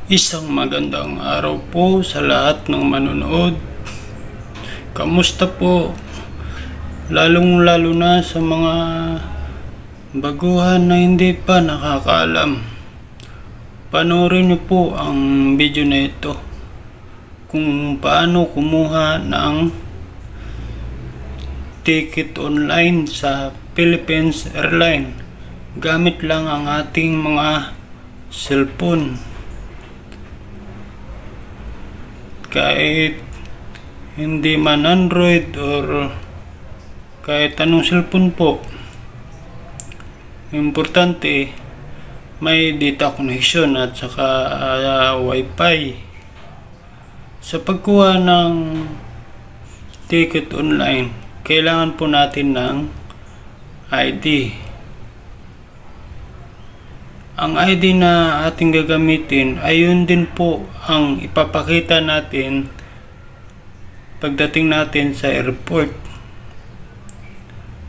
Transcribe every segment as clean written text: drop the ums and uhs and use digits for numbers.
Isang magandang araw po sa lahat ng manonood. Kamusta po? Lalong-lalo na sa mga baguhan na hindi pa nakakaalam. Panoorin niyo po ang video na ito kung paano kumuha ng ticket online sa Philippines Airlines gamit lang ang ating mga cellphone. Kahit hindi man Android or kahit anong cellphone po, importante may data connection at saka wifi. Sa pagkuha ng ticket online, kailangan po natin ng ID. Ang ID na ating gagamitin ay yun din po ang ipapakita natin pagdating natin sa airport.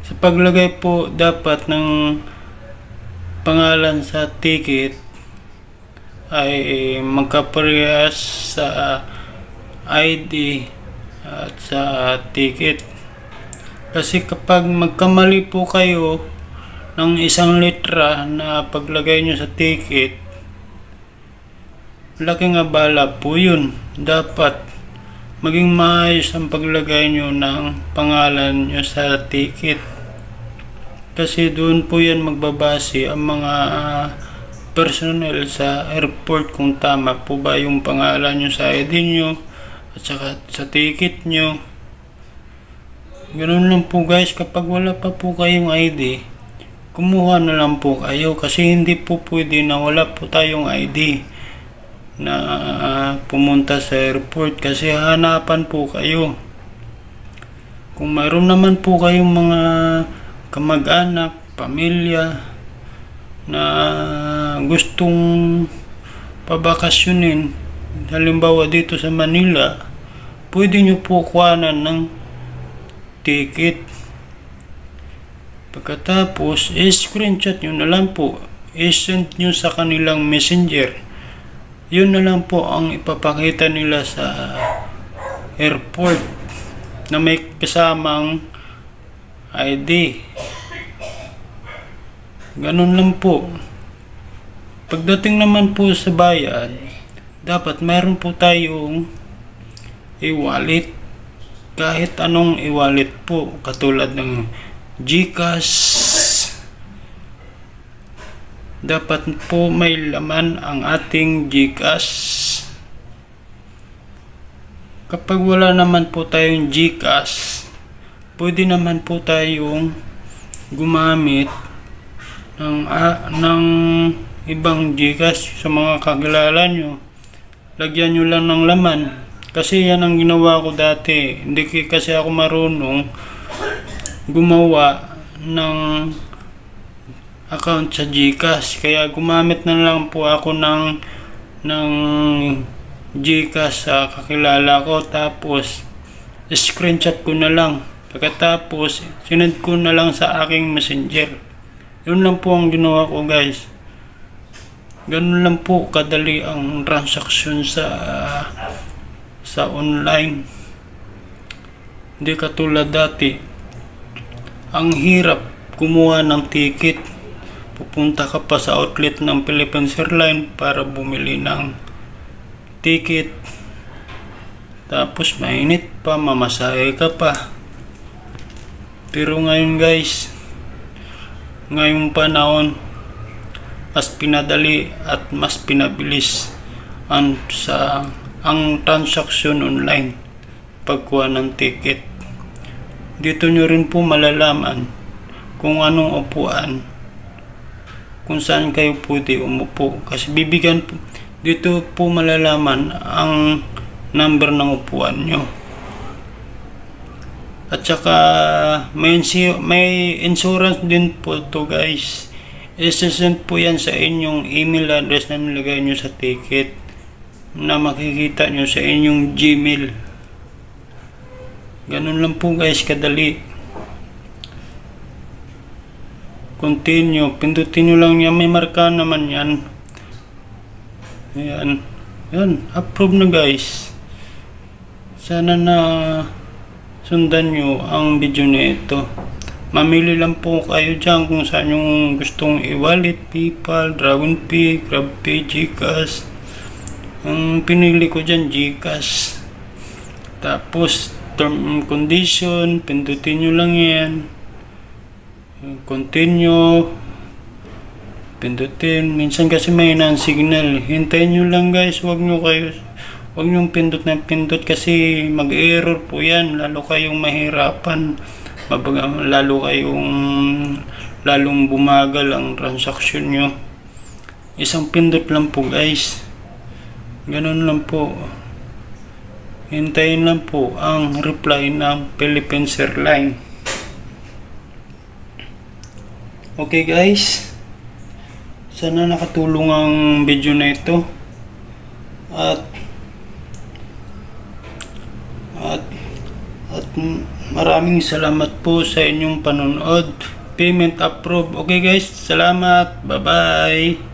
Sa paglagay po dapat ng pangalan sa ticket ay magkaparehas sa ID at sa ticket. Kasi kapag magkamali po kayo ng isang litra na paglagay nyo sa ticket, laking abala po yun. Dapat maging maayos ang paglagay nyo ng pangalan nyo sa ticket, kasi doon po yan magbabase ang mga personnel sa airport kung tama po ba yung pangalan nyo sa ID nyo at saka sa ticket nyo. Ganun lang po guys. Kapag wala pa po kayong ID, kumuha na lang po kayo, kasi hindi po pwede na wala po tayong ID na pumunta sa airport, kasi hanapan po kayo. Kung mayroon naman po kayong mga kamag-anak, pamilya na gustong pabakasyonin, halimbawa dito sa Manila, pwede nyo po kuhanan ng ticket. Pagkatapos, screenshot nyo na lang po, send nyo sa kanilang messenger. Yun na lang po ang ipapakita nila sa airport na may kasamang ID. Ganun lang po. Pagdating naman po sa bayad, dapat mayroon po tayong e-wallet. Kahit anong e-wallet po, katulad ng GCash. Dapat po may laman ang ating GCash. Kapag wala naman po tayong GCash, pwede naman po tayong gumamit ng ibang GCash sa mga kakilala nyo. Lagyan nyo lang ng laman, kasi yan ang ginawa ko dati. Hindi kasi ako marunong gumawa ng account sa GCash, kaya gumamit na lang po ako ng GCash sa kakilala ko, tapos screenshot ko na lang, pagkatapos sinend ko na lang sa aking messenger. Yun lang po ang ginawa ko guys. Ganun lang po kadali ang transaksyon sa online. Hindi katulad dati, ang hirap kumuha ng ticket. Pupunta ka pa sa outlet ng Philippines Airlines para bumili ng ticket. Tapos mainit pa, mamasahe ka pa. Pero ngayon guys, ngayong panahon, mas pinadali at mas pinabilis ang transaksyon online pagkuha ng ticket. Dito nyo rin po malalaman kung anong upuan, kung saan kayo pwede umupo, kasi bibigyan po, dito po malalaman ang number ng upuan nyo. At saka may insurance din po to guys. Isesend po yan sa inyong email address na nilagay nyo sa ticket, na makikita nyo sa inyong Gmail. Ganun lang po guys kadali. Continue, pindutin nyo lang yan, may marka naman yan. Ayan, Yan, approve na guys. Sana na sundan nyo ang video na ito. Mamili lang po kayo dyan kung saan yung gustong i-wallet, PayPal, DragonPay, GrabPay, GCash. Ang pinili ko dyan, GCash. Tapos term and condition, pindutin nyo lang yan. Continue, pindutin. Minsan kasi may non-signal. Hintayin nyo lang guys, wag nyo pindot na pindot kasi mag-error po yan. Lalo kayong mahirapan, lalong bumagal ang transaction nyo. Isang pindot lang po guys, ganun lang po. Hintayin lang po ang reply ng Philippines Airlines. Okay guys, sana nakatulong ang video na ito. At maraming salamat po sa inyong panonood. Payment approved. Okay guys, salamat. Bye bye.